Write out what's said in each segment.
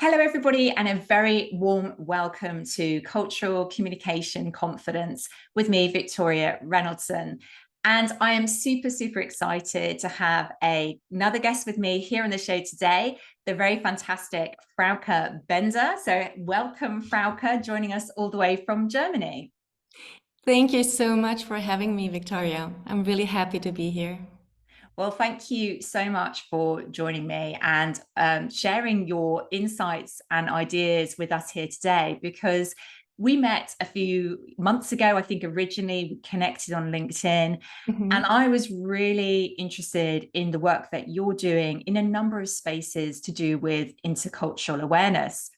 Hello, everybody, and a very warm welcome to Cultural Communication Confidence with me, Victoria Reynoldson. And I am super excited to have another guest with me here on the show today, the very fantastic Frauke Bender. So welcome, Frauke, joining us all the way from Germany. Thank you so much for having me, Victoria. I'm really happy to be here. Well, thank you so much for joining me and sharing your insights and ideas with us here today, because we met a few months ago. I think originally we connected on LinkedIn, and I was really interested in the work that you're doing in a number of spaces to do with intercultural awareness.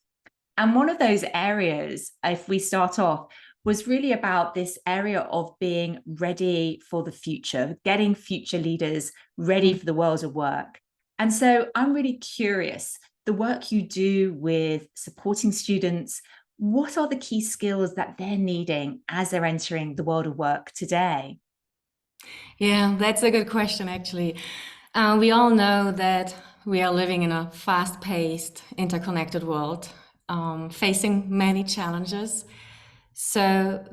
And one of those areas, if we start off, was really about this area of being ready for the future, getting future leaders ready for the world of work. And so I'm really curious, the work you do with supporting students, what are the key skills that they're needing as they're entering the world of work today? Yeah, that's a good question, actually. We all know that we are living in a fast-paced, interconnected world, facing many challenges. So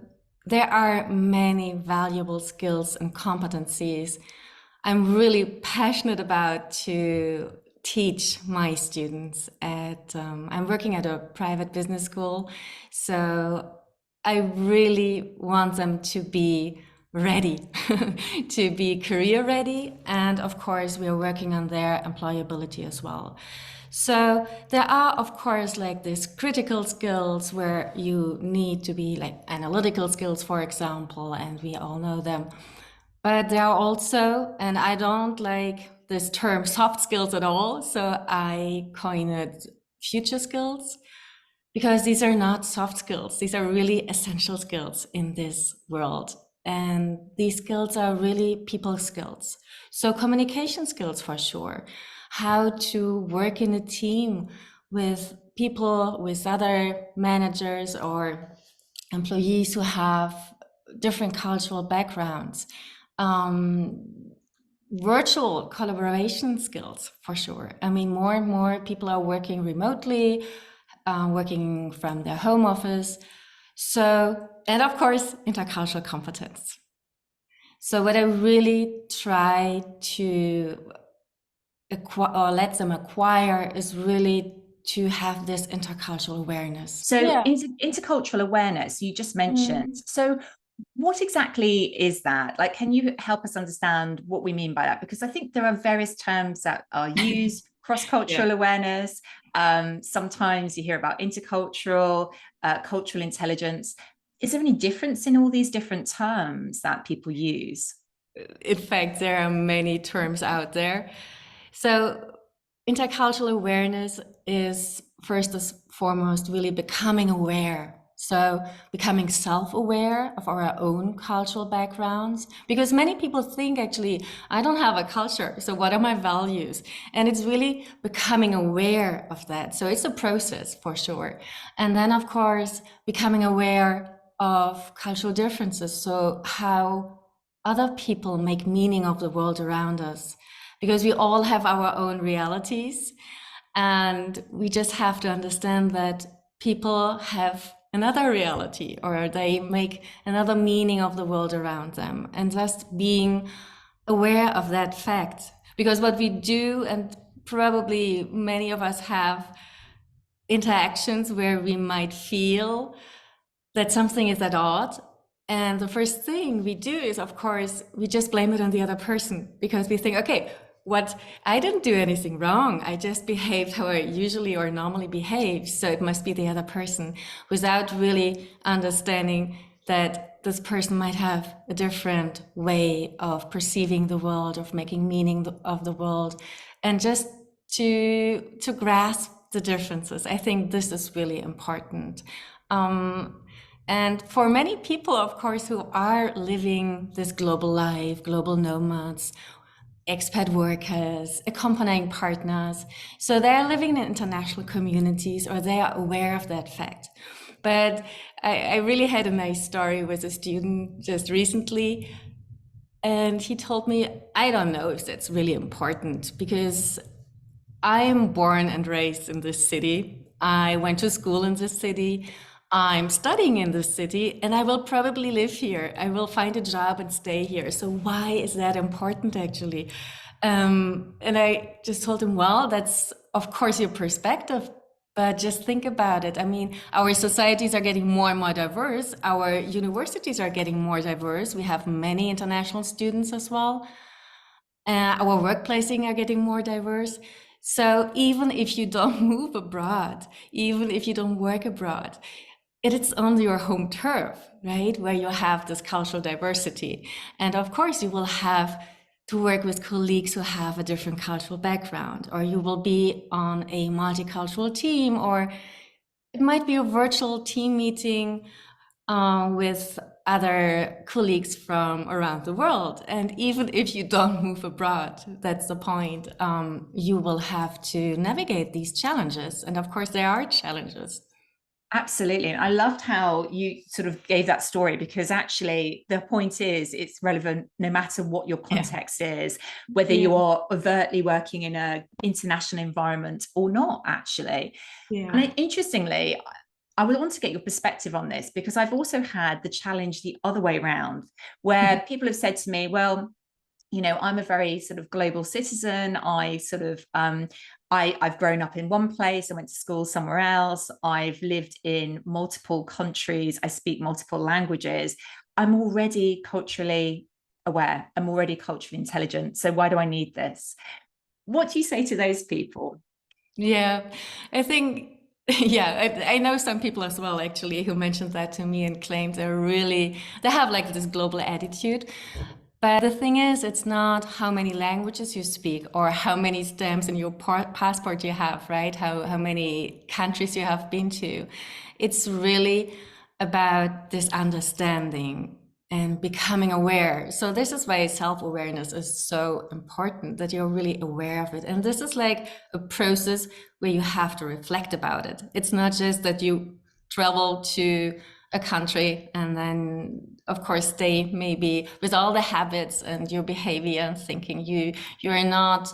there are many valuable skills and competencies I'm really passionate about to teach my students at I'm working at a private business school, so I really want them to be ready to be career ready, and of course we are working on their employability as well. So there are, of course, like these critical skills where you need to be like analytical skills, for example, and we all know them. But there are also, and I don't like this term soft skills at all, so I coined it future skills, because these are not soft skills. These are really essential skills in this world. And these skills are really people skills. So communication skills for sure. How to work in a team with people, with other managers or employees who have different cultural backgrounds. Virtual collaboration skills for sure. I mean, more and more people are working remotely, working from their home office. So, and of course, intercultural competence. So what I really try to acquire or let them acquire is really to have this intercultural awareness. So Yeah. intercultural awareness, you just mentioned. Mm. So what exactly is that? Like, can you help us understand what we mean by that? Because I think there are various terms that are used, Yeah. cross-cultural awareness. Sometimes you hear about intercultural, cultural intelligence. Is there any difference in all these different terms that people use? In fact, there are many terms out there. So intercultural awareness is first and foremost really becoming aware. So becoming self-aware of our own cultural backgrounds, because many people think actually, I don't have a culture, so what are my values? And it's really becoming aware of that. So it's a process for sure. And then of course, becoming aware of cultural differences. So how other people make meaning of the world around us, because we all have our own realities, and we just have to understand that people have another reality, or they make another meaning of the world around them, and just being aware of that fact. Because what we do, and probably many of us have interactions where we might feel that something is at odds, and the first thing we do is, of course, we just blame it on the other person, because we think, okay, what, I didn't do anything wrong. I just behaved how I usually or normally behave. So it must be the other person, without really understanding that this person might have a different way of perceiving the world, of making meaning of the world, and just to grasp the differences. I think this is really important. And for many people, of course, who are living this global life, global nomads, expat workers, accompanying partners, so they're living in international communities, or they are aware of that fact. But I really had a nice story with a student just recently, and he told me, I don't know if that's really important, because I am born and raised in this city, I went to school in this city. I'm studying in this city, and I will probably live here. I will find a job and stay here. So why is that important, actually? And I just told him, well, that's of course your perspective, but just think about it. I mean, our societies are getting more and more diverse. Our universities are getting more diverse. We have many international students as well. Our workplaces are getting more diverse. So even if you don't move abroad, even if you don't work abroad, it's on your home turf, right? Where you have this cultural diversity. And of course, you will have to work with colleagues who have a different cultural background, or you will be on a multicultural team, or it might be a virtual team meeting with other colleagues from around the world. And even if you don't move abroad, that's the point, you will have to navigate these challenges. And of course, there are challenges. Absolutely. And I loved how you sort of gave that story, because actually the point is it's relevant no matter what your context is, whether Yeah. you are overtly working in an international environment or not, actually. Yeah. And interestingly, I would want to get your perspective on this, because I've also had the challenge the other way around, where people have said to me, well, I'm a very sort of global citizen. I've grown up in one place. I went to school somewhere else. I've lived in multiple countries. I speak multiple languages. I'm already culturally aware. I'm already culturally intelligent. So why do I need this? What do you say to those people? Yeah, I think, yeah, I know some people as well, actually, who mentioned that to me and claimed they have like this global attitude. But the thing is, it's not how many languages you speak or how many stamps in your passport you have, right? How many countries you have been to. It's really about this understanding and becoming aware. So this is why self-awareness is so important, that you're really aware of it. And this is like a process where you have to reflect about it. It's not just that you travel to a country and then of course stay maybe with all the habits and your behavior and thinking. You're not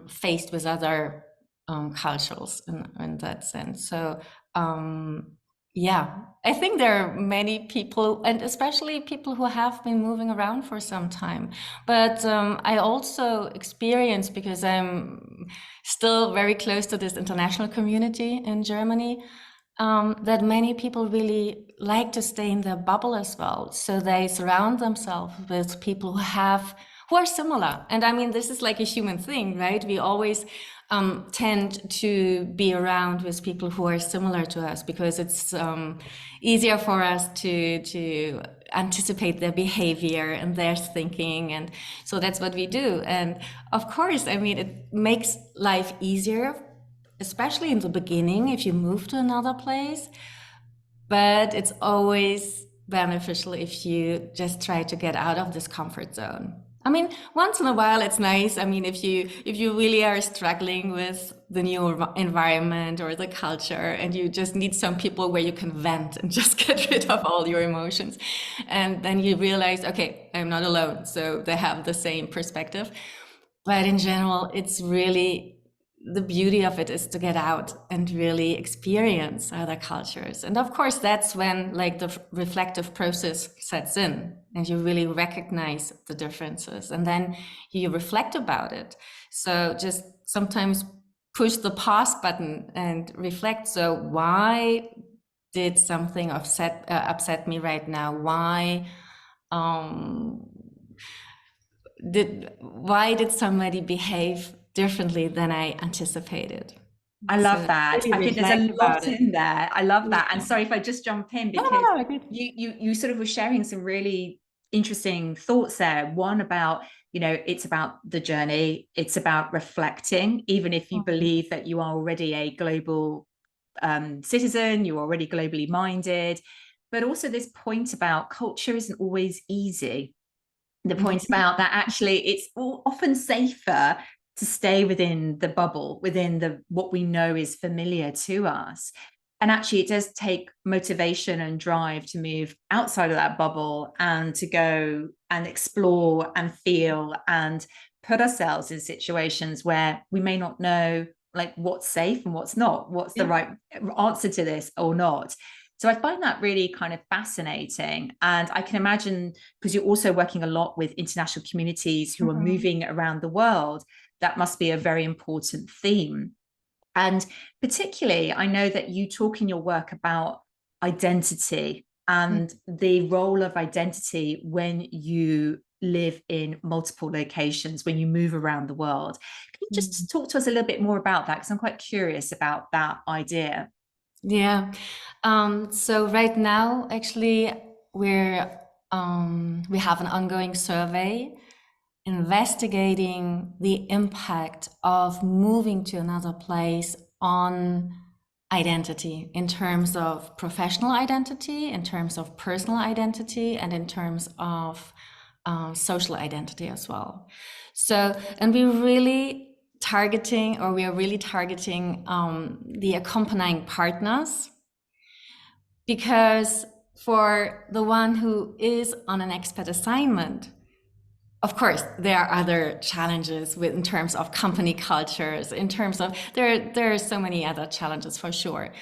faced with other cultures in that sense. So yeah, I think there are many people, and especially people who have been moving around for some time. But I also experience, because I'm still very close to this international community in Germany, that many people really like to stay in their bubble as well. So they surround themselves with people who are similar. And I mean, this is like a human thing, right? We always tend to be around with people who are similar to us, because it's easier for us to anticipate their behavior and their thinking. And so that's what we do. And of course, I mean, it makes life easier, especially in the beginning, if you move to another place. But it's always beneficial if you just try to get out of this comfort zone. I mean, once in a while it's nice. I mean, if you really are struggling with the new environment or the culture, and you just need some people where you can vent and just get rid of all your emotions, and then you realize, okay, I'm not alone, so they have the same perspective. But in general, it's really, the beauty of it is to get out and really experience other cultures. And of course, that's when like the reflective process sets in and you really recognize the differences, and then you reflect about it. So just sometimes push the pause button and reflect. So why did something upset me right now? Um, why did somebody behave differently than I anticipated? I love So that. really I think there's reflect a about lot it. in there. I love that. And Yeah. sorry if I just jump in, No, because no, no, good. you sort of were sharing some really interesting thoughts there. One about, it's about the journey. It's about reflecting, even if you believe that you are already a global citizen, you're already globally minded. But also this point about culture isn't always easy. The point about that, actually it's often safer to stay within the bubble, within what we know is familiar to us. And actually it does take motivation and drive to move outside of that bubble and to go and explore and feel and put ourselves in situations where we may not know like what's safe and what's not, what's the Yeah. right answer to this or not. So I find that really kind of fascinating. And I can imagine, because you're also working a lot with international communities who are Mhm. moving around the world, that must be a very important theme. And particularly, I know that you talk in your work about identity and the role of identity when you live in multiple locations, when you move around the world. Can you Mhm. just talk to us a little bit more about that? Because I'm quite curious about that idea. Yeah. So right now, actually, we have an ongoing survey investigating the impact of moving to another place on identity in terms of professional identity, in terms of personal identity, and in terms of social identity as well. So, and we are really targeting the accompanying partners, because for the one who is on an expat assignment, of course, there are other challenges in terms of company cultures, in terms of there are so many other challenges for sure.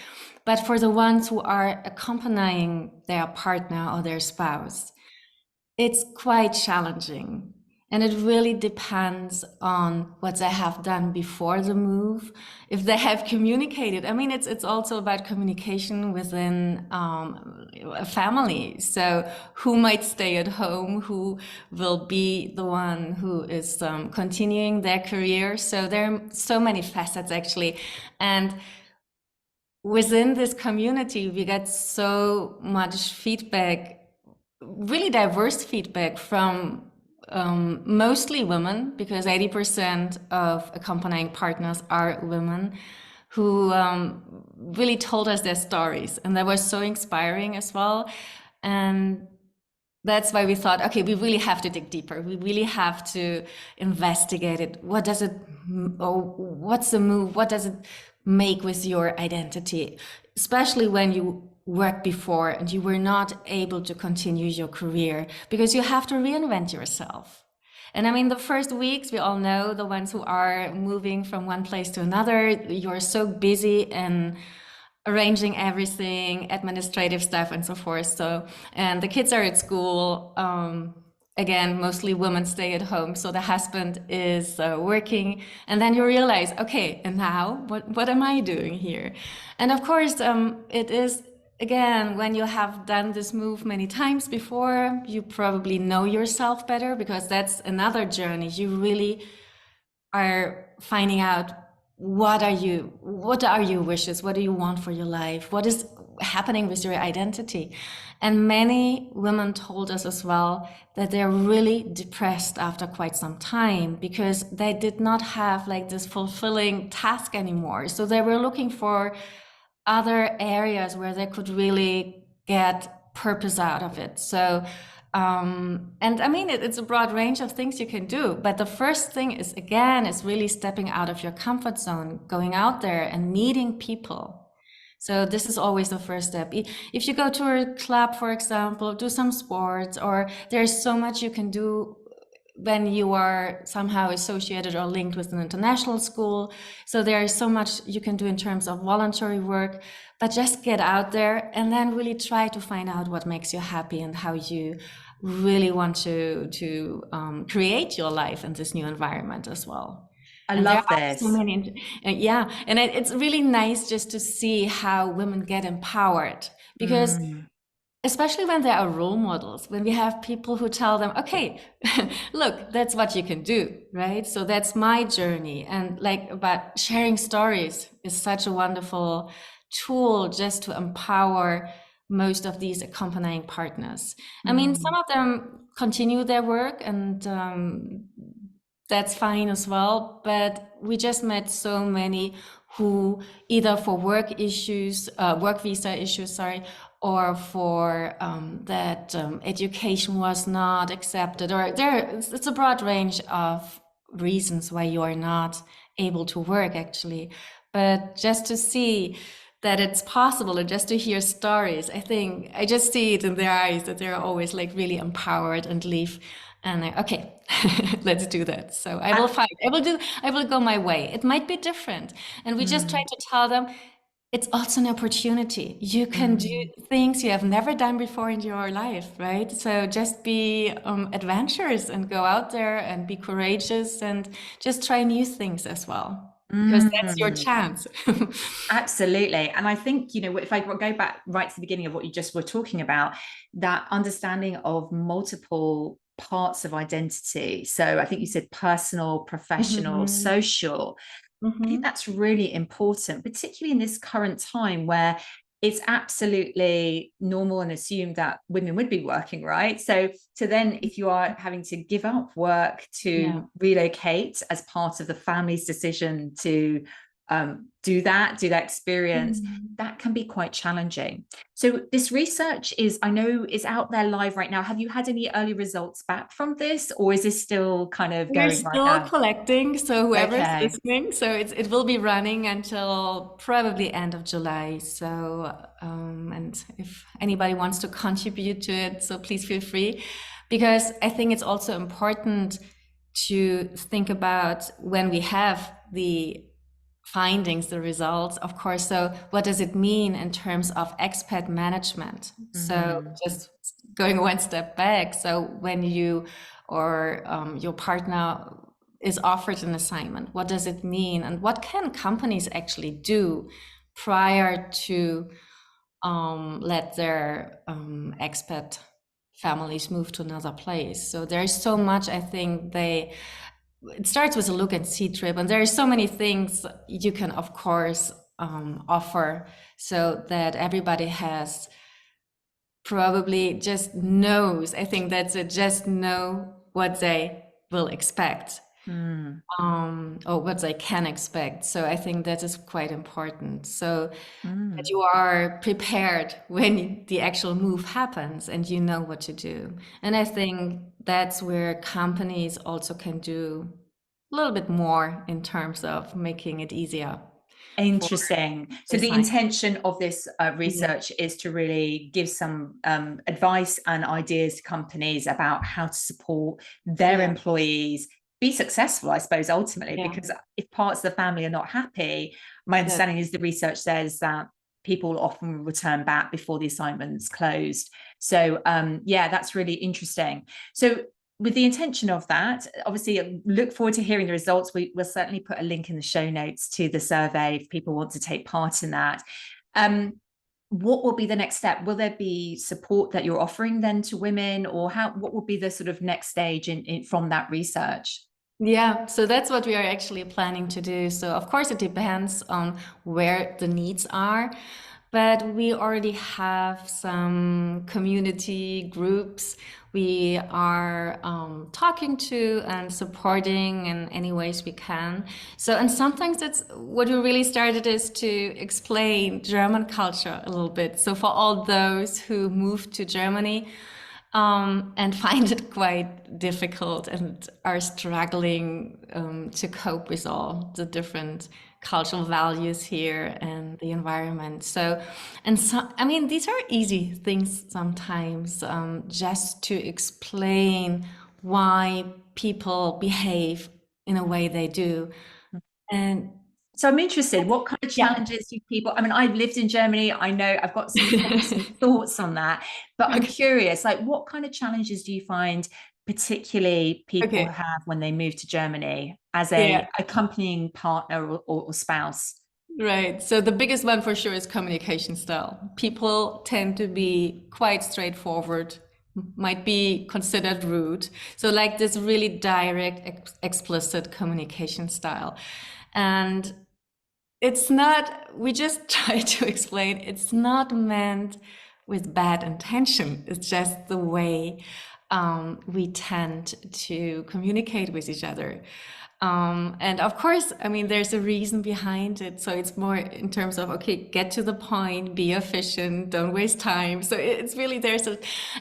But for the ones who are accompanying their partner or their spouse, it's quite challenging. And it really depends on what they have done before the move, if they have communicated. I mean, it's also about communication within a family. So who might stay at home, who will be the one who is continuing their career. So there are so many facets actually. And within this community, we get so much feedback, really diverse feedback from mostly women, because 80% of accompanying partners are women who really told us their stories. And that was so inspiring as well. And that's why we thought, okay, we really have to dig deeper. We really have to investigate it. What does it, or what's the move? What does it make with your identity? Especially when you worked before and you were not able to continue your career, because you have to reinvent yourself. And I mean, the first weeks, we all know, the ones who are moving from one place to another, you're so busy and arranging everything, administrative stuff, and so forth. So, and the kids are at school. Again, mostly women stay at home, so the husband is working, and then you realize, okay, and now what am I doing here? And of course, it is, again, when you have done this move many times before, you probably know yourself better, because that's another journey. You really are finding out what are your wishes, what do you want for your life, what is happening with your identity. And many women told us as well that they're really depressed after quite some time, because they did not have like this fulfilling task anymore. So they were looking for other areas where they could really get purpose out of it. So and I mean, it's a broad range of things you can do. But the first thing is, again, is really stepping out of your comfort zone, going out there and meeting people. So this is always the first step. If you go to a club, for example, do some sports, or there's so much you can do when you are somehow associated or linked with an international school. So there is so much you can do in terms of voluntary work, but just get out there and then really try to find out what makes you happy and how you really want to create your life in this new environment as well. I And there love are so this. many, yeah, and it's really nice just to see how women get empowered, because Mm. especially when there are role models, when we have people who tell them, okay, look, that's what you can do, right? So that's my journey. And like, about sharing stories is such a wonderful tool just to empower most of these accompanying partners. I mean, some Mm. of them continue their work, and that's fine as well. But we just met so many who, either for work issues, work visa issues, sorry, or for that education was not accepted, or it's a broad range of reasons why you are not able to work actually. But just to see that it's possible, and just to hear stories, I think I just see it in their eyes that they're always like really empowered and leave And okay, let's do that. So I will fight. I will go my way. It might be different. And we just try Mm, to tell them it's also an opportunity. You can do mm. things you have never done before in your life, right? So just be adventurous and go out there and be courageous and just try new things as well, because that's your Mm. chance. Absolutely. And I think, if I go back right to the beginning of what you just were talking about, that understanding of multiple parts of identity. So I think you said personal, professional, Mhm. social. I think Mhm. that's really important, particularly in this current time where it's absolutely normal and assumed that women would be working, right? So then if you are having to give up work Yeah. to relocate as part of the family's decision to do that experience, Mhm. that can be quite challenging. So this research I know is out there live right now. Have you had any early results back from this, or is this still kind of We're going right still now? collecting, so whoever's Okay. listening, so it will be running until probably end of July. So, and if anybody wants to contribute to it, so please feel free, because I think it's also important to think about when we have the findings, the results, of course. So what does it mean in terms of expat management? So Mm. just going one step back. So when you or your partner is offered an assignment, what does it mean? And what can companies actually do prior to let their expat families move to another place? So there's so much, I think it starts with a look and see trip, and there are so many things you can, of course, offer so that everybody has probably just knows. I think that's it, just know what they will expect, Mm. or what they can expect. So I think that is quite important. So that Mm. you are prepared when the actual move happens and you know what to do. And I think that's where companies also can do a little bit more in terms of making it easier for Interesting. So their the sign. intention of this Yeah, research is to really give some advice and ideas to companies about how to support their yeah, employees be successful, I suppose, ultimately, yeah. because if parts of the family are not happy, my That, understanding is the research says that people often return back before the assignment's closed. So yeah, that's really interesting. So with the intention of that, obviously, look forward to hearing the results. We'll certainly put a link in the show notes to the survey if people want to take part in that. Um, what will be the next step? Will there be support that you're offering then to women, or what will be the sort of next stage from that research? yeah, so that's what we are actually planning to do. So, of course, it depends on where the needs are, but we already have some community groups we are talking to and supporting in any ways we can. So, and sometimes that's what we really started is to explain German culture a little bit. So, for all those who moved to Germany, and find it quite difficult and are struggling to cope with all the different cultural values here and the environment. So, and so, I mean, these are easy things sometimes, just to explain why people behave in a way they do. And So I'm interested, what kind of yeah, challenges do people, I mean, I've lived in Germany. I know I've got probably some thoughts on that, but I'm okay, curious, like what kind of challenges do you find particularly people okay, have when they move to Germany as yeah. a accompanying partner or spouse? Right. So the biggest one for sure is communication style. People tend to be quite straightforward, might be considered rude. So like this really direct, explicit communication style. And it's not, we just try to explain, it's not meant with bad intention. It's just the way we tend to communicate with each other. And of course, I mean, there's a reason behind it. So it's more in terms of, okay, get to the point, be efficient, don't waste time. So it's really,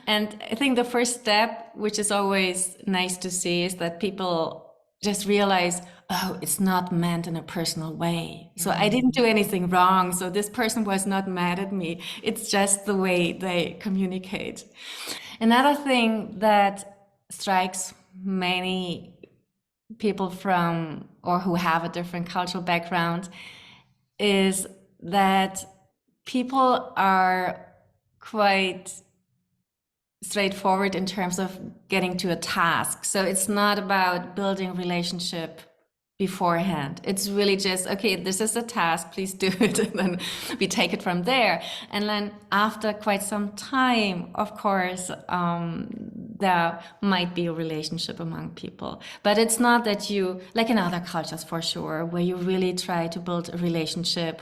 and I think the first step, which is always nice to see, is that people just realize, oh, it's not meant in a personal way. So I didn't do anything wrong. So this person was not mad at me. It's just the way they communicate. Another thing that strikes many people from or who have a different cultural background is that people are quite straightforward in terms of getting to a task. So it's not about building relationship beforehand. It's really just, okay, this is a task, please do it. And then we take it from there. And then after quite some time, of course, there might be a relationship among people. But it's not that you, like in other cultures for sure, where you really try to build a relationship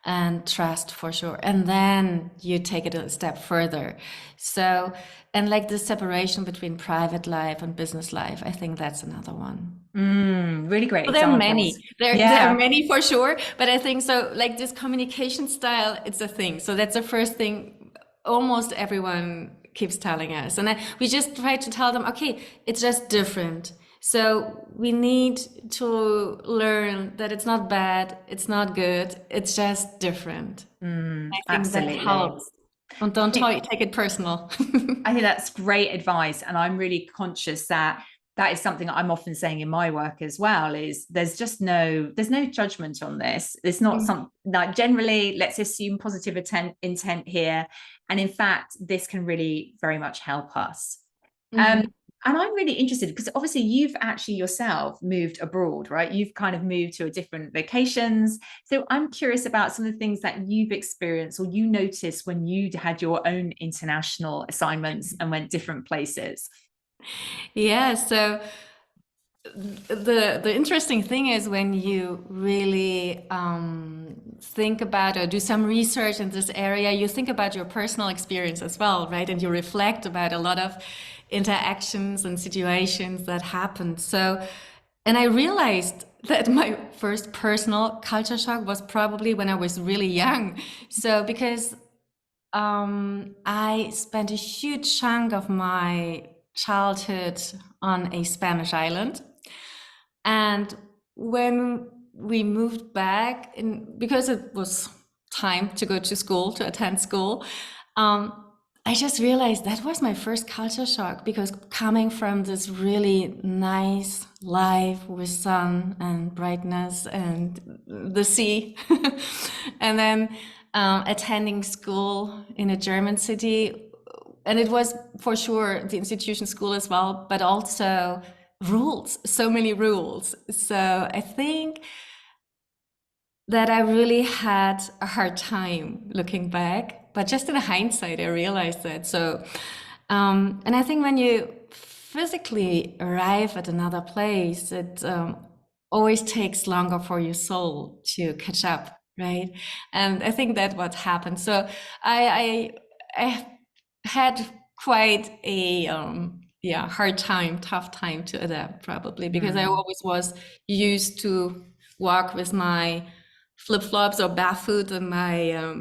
and trust for sure. And then you take it a step further. So, and like the separation between private life and business life, I think that's another one. Really great Well, there are examples. many. There are Yeah. many for sure. But I think so, like this communication style, it's a thing. So that's the first thing almost everyone keeps telling us. And we just try to tell them, okay, it's just different. So we need to learn that it's not bad, it's not good, it's just different. I think that Absolutely. helps. And don't take it personal. I think that's great advice. And I'm really conscious that that is something I'm often saying in my work as well, is there's no judgment on this. It's not something like, generally, let's assume positive intent here. And in fact, this can really very much help us. Mhm. And I'm really interested because obviously you've actually yourself moved abroad, right? You've kind of moved to a different locations. So I'm curious about some of the things that you've experienced or you noticed when you had your own international assignments and went different places. Yeah, so the interesting thing is when you really think about or do some research in this area, you think about your personal experience as well, right? And you reflect about a lot of interactions and situations that happened. So, and I realized that my first personal culture shock was probably when I was really young. So, because I spent a huge chunk of my childhood on a Spanish island. And when we moved back, because it was time to go to school, to attend school, I just realized that was my first culture shock because coming from this really nice life with sun and brightness and the sea, and then attending school in a German city, and it was for sure the institution school as well, but also rules, so many rules. So I think that I really had a hard time looking back, but just in hindsight, I realized that. So, and I think when you physically arrive at another place, it always takes longer for your soul to catch up, right? And I think that's what happened. So I had quite a hard time, tough time to adapt probably because I always was used to walk with my flip-flops or barefoot and my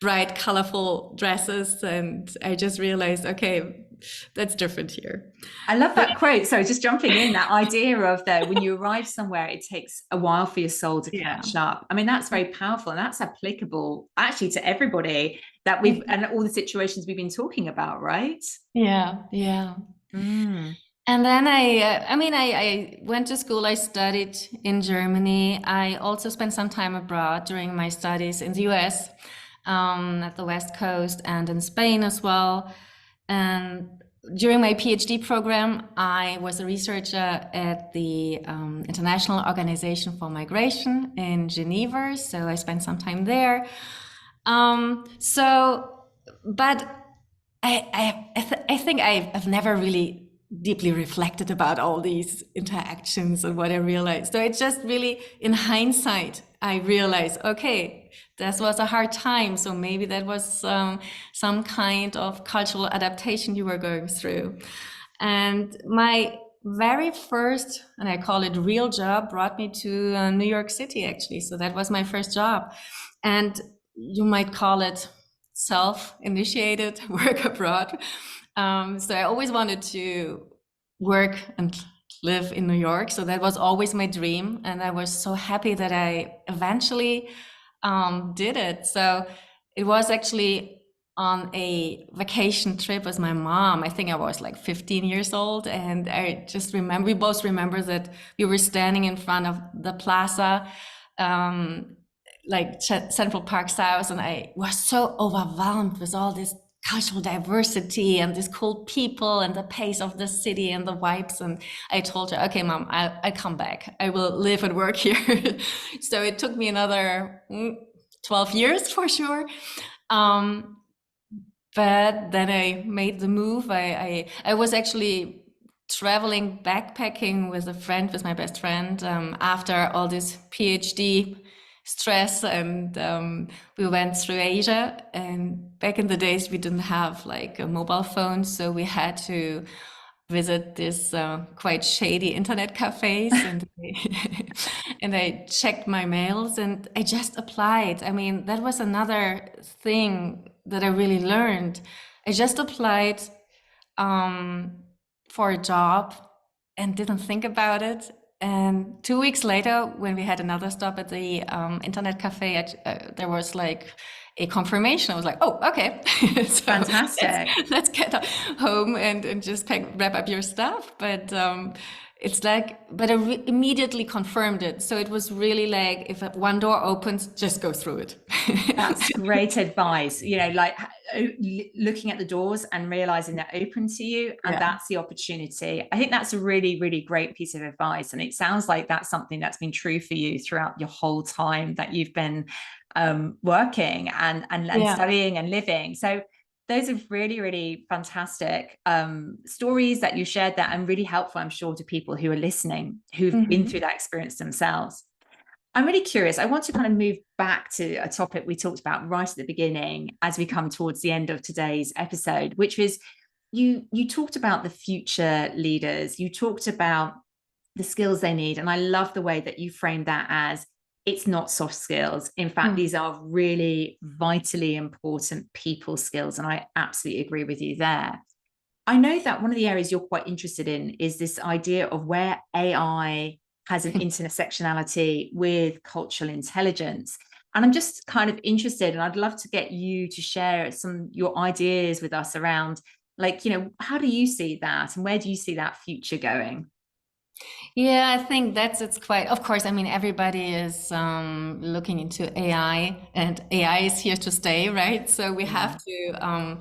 bright colorful dresses, and I just realized, okay, that's different here. I love that quote. So just jumping in, that idea of when you arrive somewhere, it takes a while for your soul to Yeah. catch up. I mean, that's very powerful and that's applicable actually to everybody that and all the situations we've been talking about, right? Yeah, yeah. And then I went to school, I studied in Germany. I also spent some time abroad during my studies in the US, at the West Coast and in Spain as well. And during my PhD program, I was a researcher at the International Organization for Migration in Geneva. So I spent some time there. But I think I've never really deeply reflected about all these interactions and what I realized. So it's just really in hindsight, I realized, okay, this was a hard time. So maybe that was some kind of cultural adaptation you were going through. And my very first, and I call it real job, brought me to New York City, actually. So that was my first job. And you might call it self-initiated work abroad. So I always wanted to work and live in New York. So that was always my dream. And I was so happy that I eventually did it. So it was actually on a vacation trip with my mom. I think I was like 15 years old. And I just remember, we both remember that we were standing in front of the plaza, like Central Park South, and I was so overwhelmed with all this cultural diversity and these cool people and the pace of the city and the vibes. And I told her, okay, Mom, I'll come back. I will live and work here. So it took me another 12 years for sure. But then I made the move. I was actually traveling backpacking with a friend, with my best friend, after all this PhD stress, and we went through Asia. And back in the days, we didn't have like a mobile phone, so we had to visit this quite shady internet cafes, and and I checked my mails, and I just applied. I mean, that was another thing that I really learned. I just applied for a job and didn't think about it. And 2 weeks later, when we had another stop at the internet cafe, there was like a confirmation. I was like, oh, okay. So Fantastic. let's get home and just wrap up your stuff. But it's like, but I immediately confirmed it. So it was really like, if one door opens, just go through it. That's great advice. You know, like looking at the doors and realizing they're open to you, and Yeah. that's the opportunity. I think that's a really, really great piece of advice. And it sounds like that's something that's been true for you throughout your whole time that you've been working and Yeah. studying and living. So those are really, really fantastic stories that you shared there, and really helpful, I'm sure, to people who are listening, who've been through that experience themselves. I'm really curious. I want to kind of move back to a topic we talked about right at the beginning as we come towards the end of today's episode, which was you talked about the future leaders. You talked about the skills they need. And I love the way that you framed that as it's not soft skills. In fact, these are really vitally important people skills. And I absolutely agree with you there. I know that one of the areas you're quite interested in is this idea of where AI has an intersectionality with cultural intelligence. And I'm just kind of interested, and I'd love to get you to share some your ideas with us around, like, you know, how do you see that, and where do you see that future going? Yeah, I think it's quite, of course, I mean, everybody is looking into AI, and AI is here to stay, right? So we have to,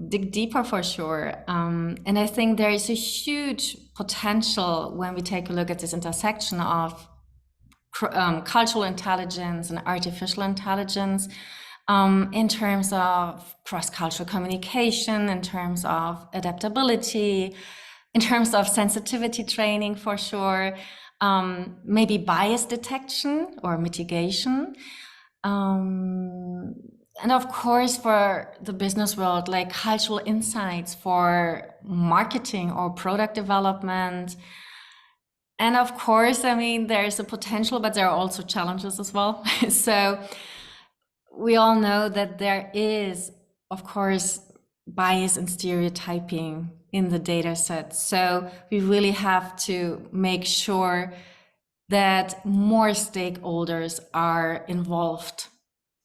dig deeper for sure. And I think there is a huge potential when we take a look at this intersection of cultural intelligence and artificial intelligence, in terms of cross-cultural communication, in terms of adaptability, in terms of sensitivity training for sure, maybe bias detection or mitigation. And of course, for the business world, like cultural insights for marketing or product development. And of course, I mean, there's a potential, but there are also challenges as well. So we all know that there is, of course, bias and stereotyping in the data set. So we really have to make sure that more stakeholders are involved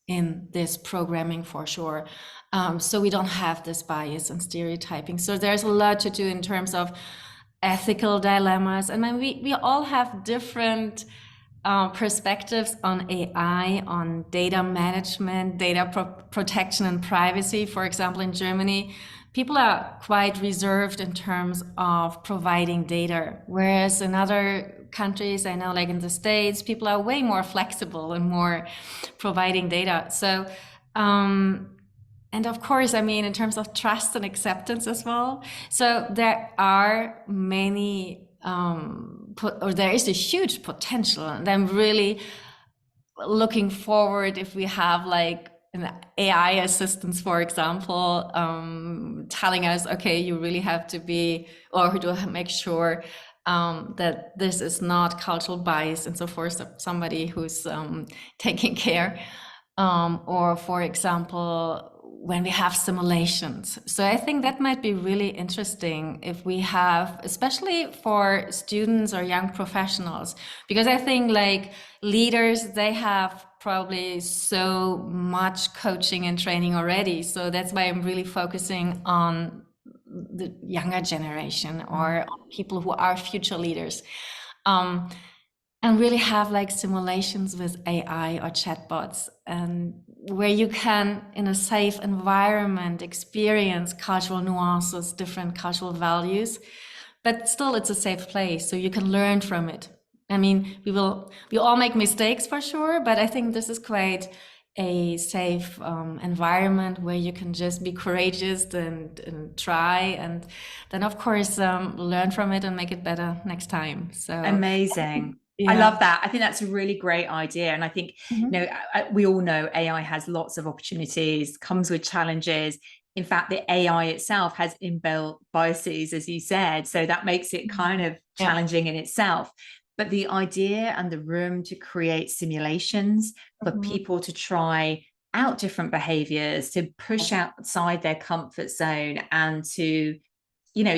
in this programming for sure. So we don't have this bias and stereotyping. So there's a lot to do in terms of ethical dilemmas. And then we all have different perspectives on AI, on data management, data protection and privacy. For example, in Germany, people are quite reserved in terms of providing data, whereas in other countries, I know like in the States, people are way more flexible and more providing data. So, and of course, I mean, in terms of trust and acceptance as well. So there are many, or there is a huge potential, and I'm really looking forward if we have like an AI assistance, for example, telling us, okay, you really have to be, or to make sure that this is not cultural bias and so forth, somebody who's taking care. Or for example, when we have simulations. So I think that might be really interesting if we have, especially for students or young professionals, because I think like leaders, they have probably so much coaching and training already. So that's why I'm really focusing on the younger generation or on people who are future leaders. Um, and really have like simulations with AI or chatbots, and where you can, in a safe environment, experience cultural nuances, different cultural values, but still it's a safe place so you can learn from it. I mean, we all make mistakes for sure, but I think this is quite a safe environment where you can just be courageous and try, and then of course learn from it and make it better next time. So Amazing. I yeah. love that. I think that's a really great idea. And I think, Mhm. we all know AI has lots of opportunities, comes with challenges. In fact, the AI itself has inbuilt biases, as you said. So that makes it kind of Yeah. challenging in itself. But the idea and the room to create simulations for Mhm. people to try out different behaviors, to push Yes. outside their comfort zone, and to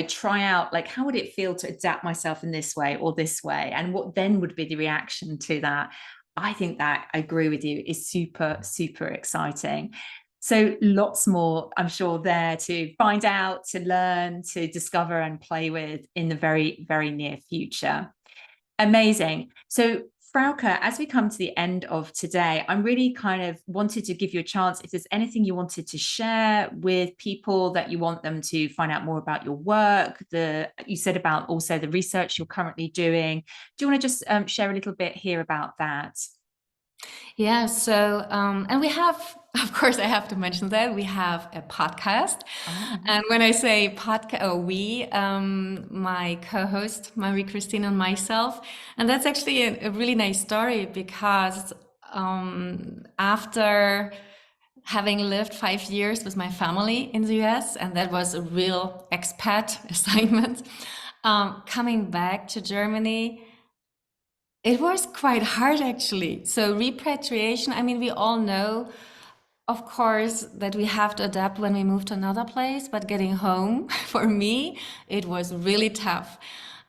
try out, like, how would it feel to adapt myself in this way or this way, and what then would be the reaction to that. I think that, I agree with you, is super, super exciting. So lots more, I'm sure, there to find out, to learn, to discover and play with in the very, very near future. Amazing. So, Frauke, as we come to the end of today, I'm really kind of wanted to give you a chance, if there's anything you wanted to share with people that you want them to find out more about your work, you said about also the research you're currently doing. Do you want to just share a little bit here about that? Yeah, so and we have, of course, I have to mention that we have a podcast. Oh, And when I say podcast, or we, my co-host Marie Christine and myself, and that's actually a really nice story because after having lived 5 years with my family in the US, and that was a real expat assignment, coming back to Germany. It was quite hard actually. So repatriation, I mean, we all know, of course, that we have to adapt when we move to another place, but getting home for me, it was really tough.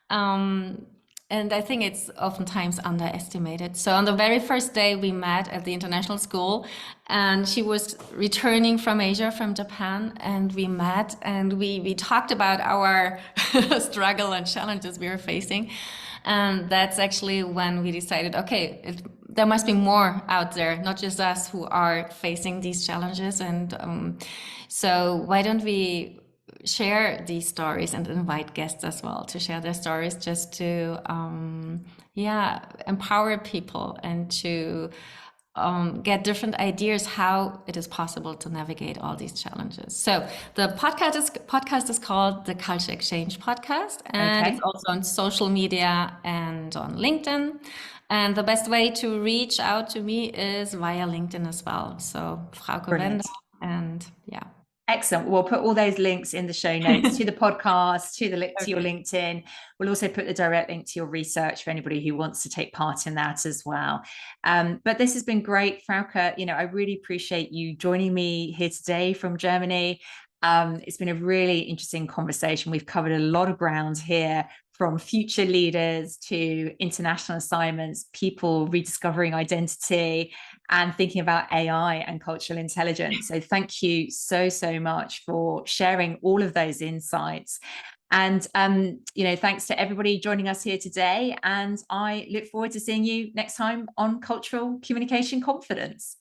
Um, and I think it's oftentimes underestimated. So on the very first day we met at the international school, and she was returning from Asia, from Japan, and we met and we talked about our struggle and challenges we were facing. And that's actually when we decided, okay, there must be more out there, not just us who are facing these challenges. And so why don't we share these stories and invite guests as well to share their stories, just to yeah, empower people and to get different ideas how it is possible to navigate all these challenges. So the podcast is called the Culture Exchange Podcast, and it's okay. also on social media and on LinkedIn. And the best way to reach out to me is via LinkedIn as well. So Frauke Bender, Brilliant. and yeah. Excellent. We'll put all those links in the show notes to the podcast, to your Okay. LinkedIn. We'll also put the direct link to your research for anybody who wants to take part in that as well. But this has been great, Frauke. I really appreciate you joining me here today from Germany. It's been a really interesting conversation. We've covered a lot of ground here, from future leaders to international assignments, people rediscovering identity, and thinking about AI and cultural intelligence. So thank you so, so much for sharing all of those insights. And, thanks to everybody joining us here today. And I look forward to seeing you next time on Cultural Communication Confidence.